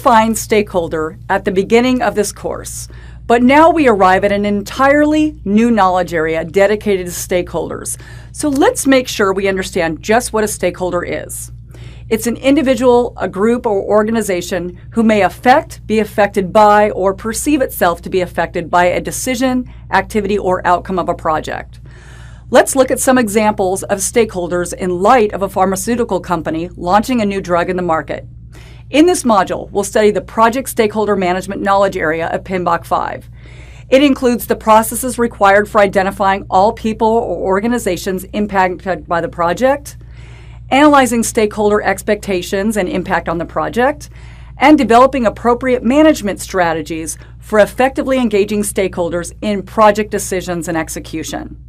defined stakeholder at the beginning of this course, but now we arrive at an entirely new knowledge area dedicated to stakeholders. So let's make sure we understand just what a stakeholder is. It's an individual, a group, or organization who may affect, be affected by, or perceive itself to be affected by a decision, activity, or outcome of a project. Let's look at some examples of stakeholders in light of a pharmaceutical company launching a new drug in the market. In this module, we'll study the Project Stakeholder Management Knowledge area of PMBOK 5. It includes the processes required for identifying all people or organizations impacted by the project, analyzing stakeholder expectations and impact on the project, and developing appropriate management strategies for effectively engaging stakeholders in project decisions and execution.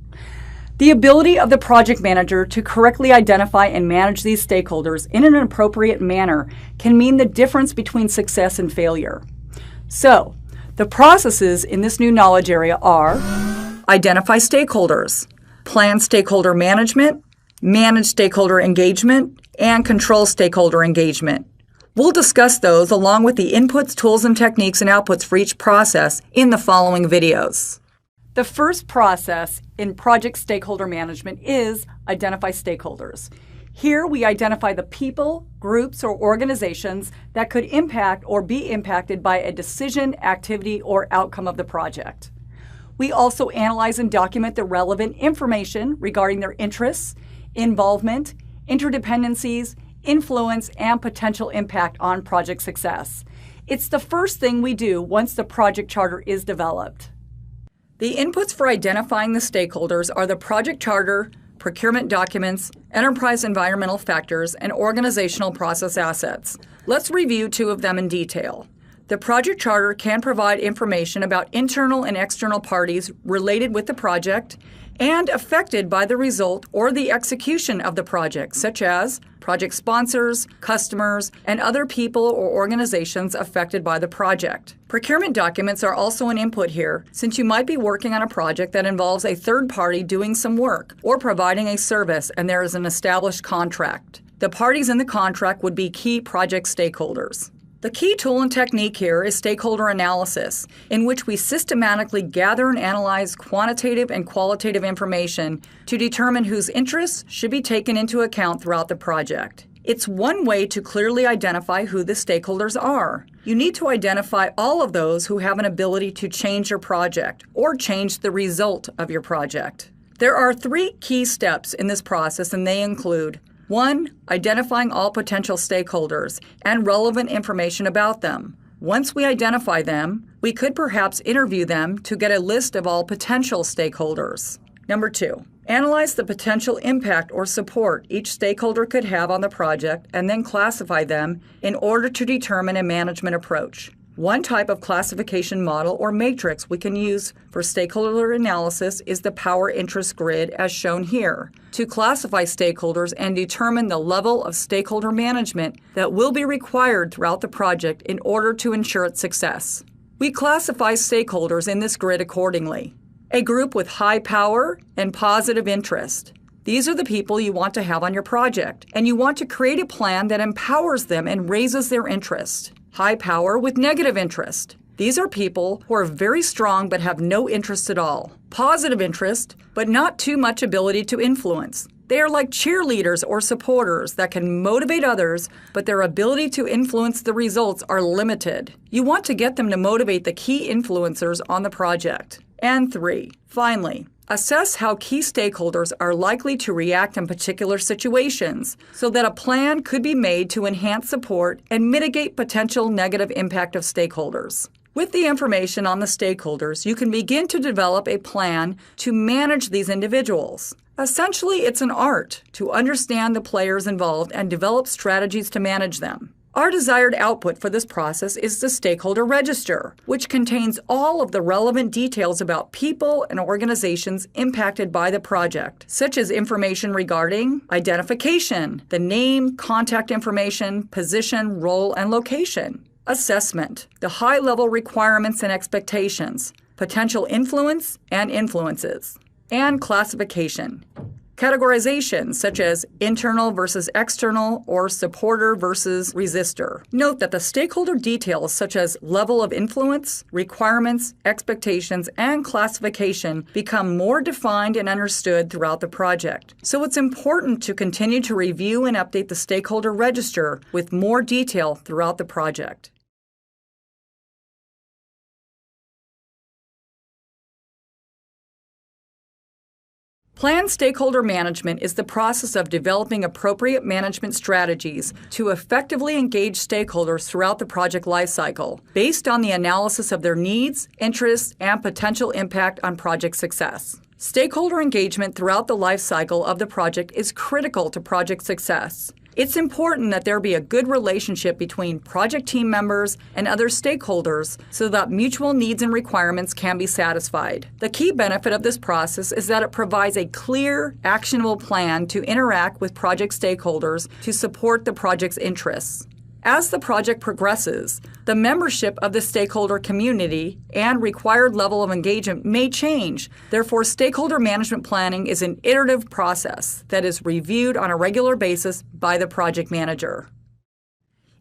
The ability of the project manager to correctly identify and manage these stakeholders in an appropriate manner can mean the difference between success and failure. So, the processes in this new knowledge area are identify stakeholders, plan stakeholder management, manage stakeholder engagement, and control stakeholder engagement. We'll discuss those along with the inputs, tools, and techniques and outputs for each process in the following videos. The first process in project stakeholder management is identify stakeholders. Here we identify the people, groups, or organizations that could impact or be impacted by a decision, activity, or outcome of the project. We also analyze and document the relevant information regarding their interests, involvement, interdependencies, influence, and potential impact on project success. It's the first thing we do once the project charter is developed. The inputs for identifying the stakeholders are the project charter, procurement documents, enterprise environmental factors, and organizational process assets. Let's review two of them in detail. The project charter can provide information about internal and external parties related with the project and affected by the result or the execution of the project, such as project sponsors, customers, and other people or organizations affected by the project. Procurement documents are also an input here, since you might be working on a project that involves a third party doing some work or providing a service and there is an established contract. The parties in the contract would be key project stakeholders. The key tool and technique here is stakeholder analysis, in which we systematically gather and analyze quantitative and qualitative information to determine whose interests should be taken into account throughout the project. It's one way to clearly identify who the stakeholders are. You need to identify all of those who have an ability to change your project or change the result of your project. There are 3 key steps in this process, and they include 1. Identifying all potential stakeholders and relevant information about them. Once we identify them, we could perhaps interview them to get a list of all potential stakeholders. Number 2. Analyze the potential impact or support each stakeholder could have on the project and then classify them in order to determine a management approach. One type of classification model or matrix we can use for stakeholder analysis is the power interest grid as shown here, to classify stakeholders and determine the level of stakeholder management that will be required throughout the project in order to ensure its success. We classify stakeholders in this grid accordingly. A group with high power and positive interest. These are the people you want to have on your project, and you want to create a plan that empowers them and raises their interest. High power with negative interest. These are people who are very strong but have no interest at all. Positive interest, but not too much ability to influence. They are like cheerleaders or supporters that can motivate others, but their ability to influence the results are limited. You want to get them to motivate the key influencers on the project. And 3, finally, assess how key stakeholders are likely to react in particular situations so that a plan could be made to enhance support and mitigate potential negative impact of stakeholders. With the information on the stakeholders, you can begin to develop a plan to manage these individuals. Essentially, it's an art to understand the players involved and develop strategies to manage them. Our desired output for this process is the stakeholder register, which contains all of the relevant details about people and organizations impacted by the project, such as information regarding identification, the name, contact information, position, role, and location, assessment, the high-level requirements and expectations, potential influence and influences, and classification. Categorizations such as internal versus external or supporter versus resistor. Note that the stakeholder details such as level of influence, requirements, expectations, and classification become more defined and understood throughout the project. So it's important to continue to review and update the stakeholder register with more detail throughout the project. Planned stakeholder management is the process of developing appropriate management strategies to effectively engage stakeholders throughout the project lifecycle, based on the analysis of their needs, interests, and potential impact on project success. Stakeholder engagement throughout the lifecycle of the project is critical to project success. It's important that there be a good relationship between project team members and other stakeholders so that mutual needs and requirements can be satisfied. The key benefit of this process is that it provides a clear, actionable plan to interact with project stakeholders to support the project's interests. As the project progresses, the membership of the stakeholder community and required level of engagement may change. Therefore, stakeholder management planning is an iterative process that is reviewed on a regular basis by the project manager.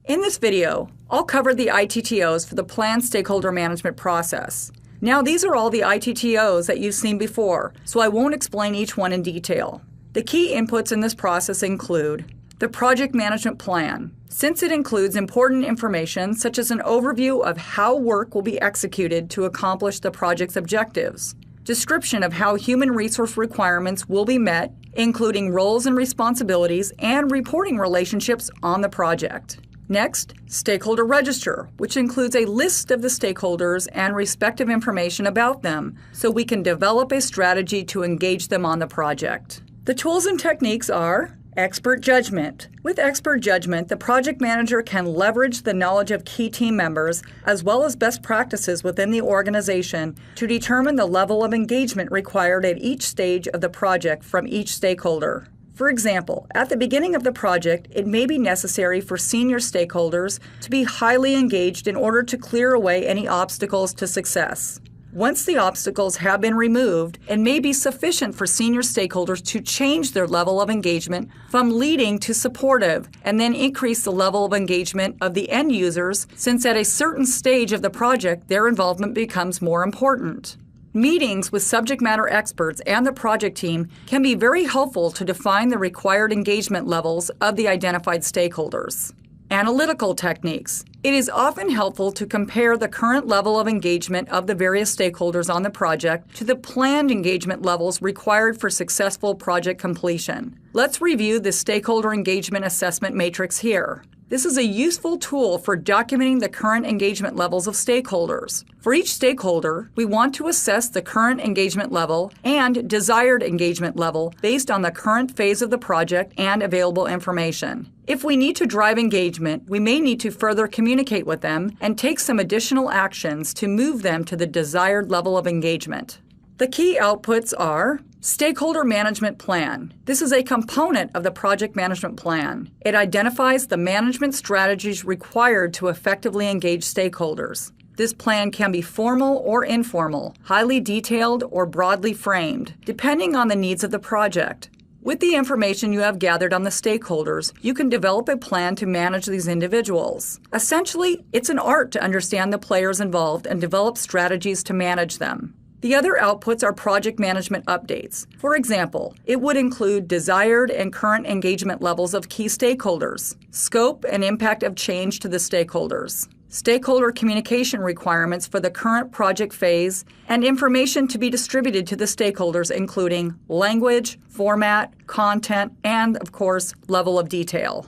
In this video, I'll cover the ITTOs for the planned stakeholder management process. Now, these are all the ITTOs that you've seen before, so I won't explain each one in detail. The key inputs in this process include the project management plan, since it includes important information such as an overview of how work will be executed to accomplish the project's objectives, description of how human resource requirements will be met, including roles and responsibilities and reporting relationships on the project. Next, stakeholder register, which includes a list of the stakeholders and respective information about them, so we can develop a strategy to engage them on the project. The tools and techniques are expert judgment. With expert judgment, the project manager can leverage the knowledge of key team members as well as best practices within the organization to determine the level of engagement required at each stage of the project from each stakeholder. For example, at the beginning of the project, it may be necessary for senior stakeholders to be highly engaged in order to clear away any obstacles to success. Once the obstacles have been removed, it may be sufficient for senior stakeholders to change their level of engagement from leading to supportive, and then increase the level of engagement of the end users, since at a certain stage of the project, their involvement becomes more important. Meetings with subject matter experts and the project team can be very helpful to define the required engagement levels of the identified stakeholders. Analytical techniques. It is often helpful to compare the current level of engagement of the various stakeholders on the project to the planned engagement levels required for successful project completion. Let's review the stakeholder engagement assessment matrix here. This is a useful tool for documenting the current engagement levels of stakeholders. For each stakeholder, we want to assess the current engagement level and desired engagement level based on the current phase of the project and available information. If we need to drive engagement, we may need to further communicate with them and take some additional actions to move them to the desired level of engagement. The key outputs are Stakeholder Management Plan. This is a component of the project management plan. It identifies the management strategies required to effectively engage stakeholders. This plan can be formal or informal, highly detailed or broadly framed, depending on the needs of the project. With the information you have gathered on the stakeholders, you can develop a plan to manage these individuals. Essentially, it's an art to understand the players involved and develop strategies to manage them. The other outputs are project management updates. For example, it would include desired and current engagement levels of key stakeholders, scope and impact of change to the stakeholders, stakeholder communication requirements for the current project phase, and information to be distributed to the stakeholders, including language, format, content, and, of course, level of detail.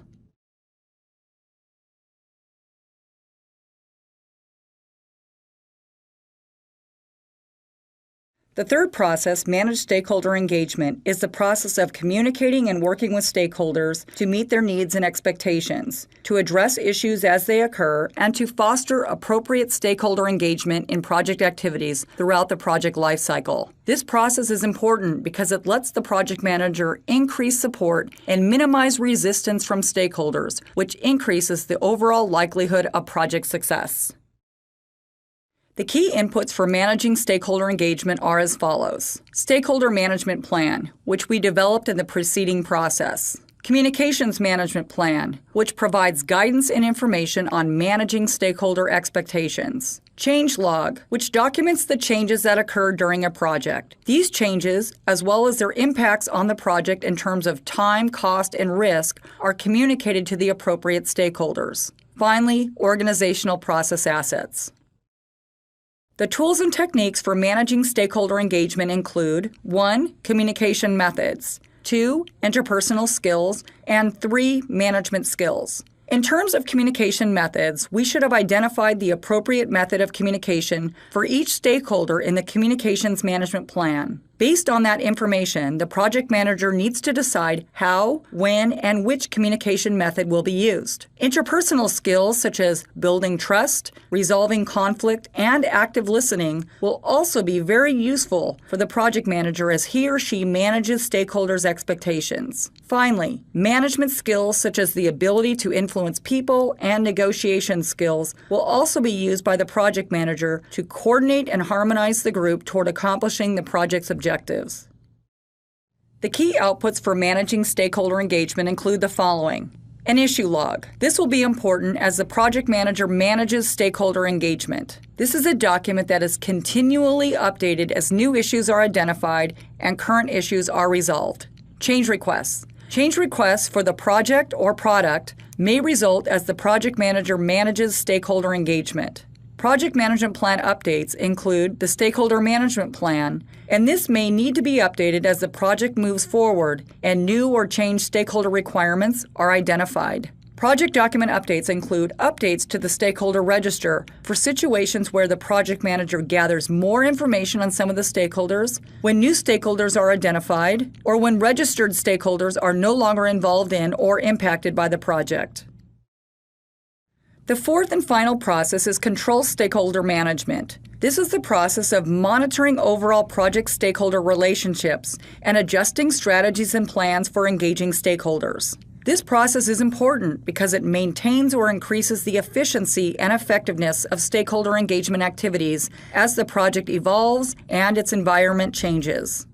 The third process, managed stakeholder engagement, is the process of communicating and working with stakeholders to meet their needs and expectations, to address issues as they occur, and to foster appropriate stakeholder engagement in project activities throughout the project lifecycle. This process is important because it lets the project manager increase support and minimize resistance from stakeholders, which increases the overall likelihood of project success. The key inputs for managing stakeholder engagement are as follows. Stakeholder management plan, which we developed in the preceding process. Communications management plan, which provides guidance and information on managing stakeholder expectations. Change log, which documents the changes that occur during a project. These changes, as well as their impacts on the project in terms of time, cost, and risk, are communicated to the appropriate stakeholders. Finally, organizational process assets. The tools and techniques for managing stakeholder engagement include 1. Communication methods, 2. Interpersonal skills, and 3. Management skills. In terms of communication methods, we should have identified the appropriate method of communication for each stakeholder in the communications management plan. Based on that information, the project manager needs to decide how, when, and which communication method will be used. Interpersonal skills such as building trust, resolving conflict, and active listening will also be very useful for the project manager as he or she manages stakeholders' expectations. Finally, management skills such as the ability to influence people and negotiation skills will also be used by the project manager to coordinate and harmonize the group toward accomplishing the project's objectives. The key outputs for managing stakeholder engagement include the following. An issue log. This will be important as the project manager manages stakeholder engagement. This is a document that is continually updated as new issues are identified and current issues are resolved. Change requests. Change requests for the project or product may result as the project manager manages stakeholder engagement. Project management plan updates include the stakeholder management plan, and this may need to be updated as the project moves forward and new or changed stakeholder requirements are identified. Project document updates include updates to the stakeholder register for situations where the project manager gathers more information on some of the stakeholders, when new stakeholders are identified, or when registered stakeholders are no longer involved in or impacted by the project. The fourth and final process is control stakeholder management. This is the process of monitoring overall project stakeholder relationships and adjusting strategies and plans for engaging stakeholders. This process is important because it maintains or increases the efficiency and effectiveness of stakeholder engagement activities as the project evolves and its environment changes.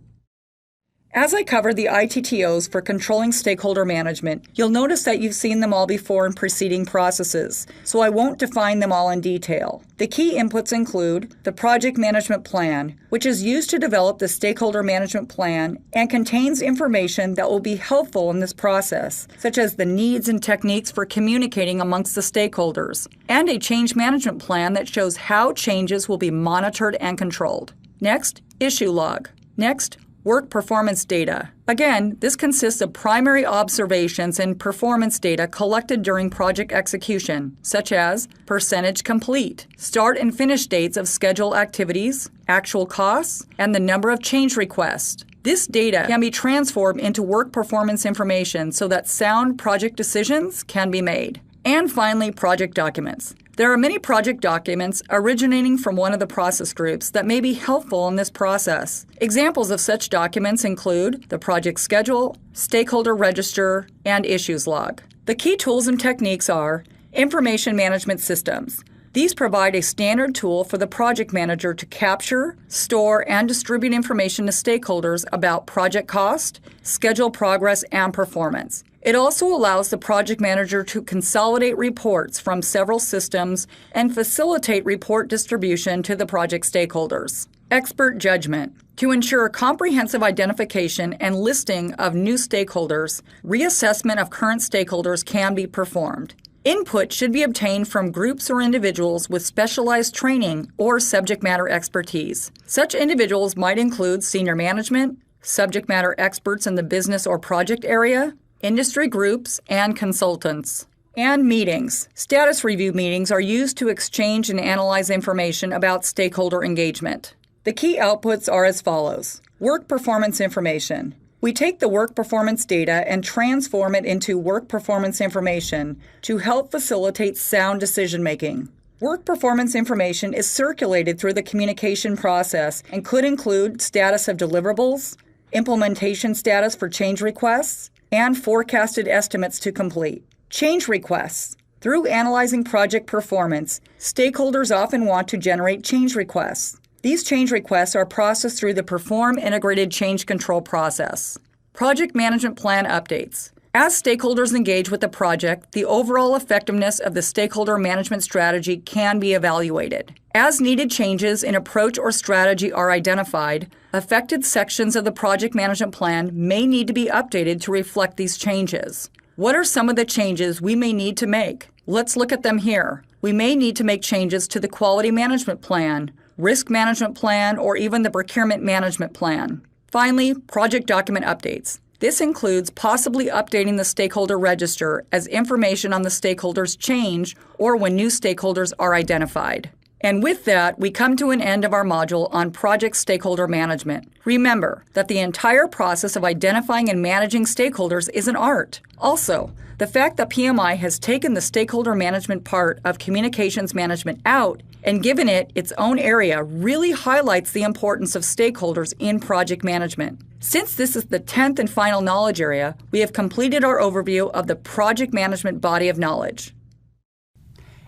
As I cover the ITTOs for controlling stakeholder management, you'll notice that you've seen them all before in preceding processes, so I won't define them all in detail. The key inputs include the project management plan, which is used to develop the stakeholder management plan and contains information that will be helpful in this process, such as the needs and techniques for communicating amongst the stakeholders, and a change management plan that shows how changes will be monitored and controlled. Next, issue log. Next, work performance data. Again, this consists of primary observations and performance data collected during project execution, such as percentage complete, start and finish dates of scheduled activities, actual costs, and the number of change requests. This data can be transformed into work performance information so that sound project decisions can be made. And finally, project documents. There are many project documents originating from one of the process groups that may be helpful in this process. Examples of such documents include the project schedule, stakeholder register, and issues log. The key tools and techniques are information management systems. These provide a standard tool for the project manager to capture, store, and distribute information to stakeholders about project cost, schedule progress, and performance. It also allows the project manager to consolidate reports from several systems and facilitate report distribution to the project stakeholders. Expert judgment. To ensure comprehensive identification and listing of new stakeholders, reassessment of current stakeholders can be performed. Input should be obtained from groups or individuals with specialized training or subject matter expertise. Such individuals might include senior management, subject matter experts in the business or project area, industry groups, and consultants. And meetings. Status review meetings are used to exchange and analyze information about stakeholder engagement. The key outputs are as follows. Work performance information. We take the work performance data and transform it into work performance information to help facilitate sound decision-making. Work performance information is circulated through the communication process and could include status of deliverables, implementation status for change requests, and forecasted estimates to complete. Change requests. Through analyzing project performance, stakeholders often want to generate change requests. These change requests are processed through the Perform Integrated Change Control process. Project Management Plan Updates. As stakeholders engage with the project, the overall effectiveness of the stakeholder management strategy can be evaluated. As needed changes in approach or strategy are identified, affected sections of the project management plan may need to be updated to reflect these changes. What are some of the changes we may need to make? Let's look at them here. We may need to make changes to the quality management plan, risk management plan, or even the procurement management plan. Finally, project document updates. This includes possibly updating the stakeholder register as information on the stakeholders change or when new stakeholders are identified. And with that, we come to an end of our module on project stakeholder management. Remember that the entire process of identifying and managing stakeholders is an art. Also, the fact that PMI has taken the stakeholder management part of communications management out and given it its own area really highlights the importance of stakeholders in project management. Since this is the 10th and final knowledge area, we have completed our overview of the project management body of knowledge.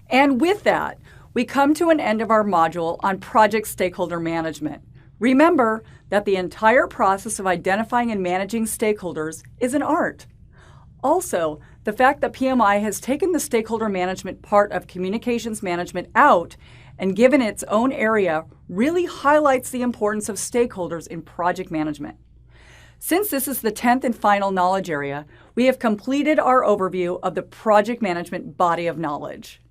And with that, we come to an end of our module on project stakeholder management. Remember that the entire process of identifying and managing stakeholders is an art. Also, the fact that PMI has taken the stakeholder management part of communications management out and given its own area really highlights the importance of stakeholders in project management. Since this is the 10th and final knowledge area, we have completed our overview of the project management body of knowledge.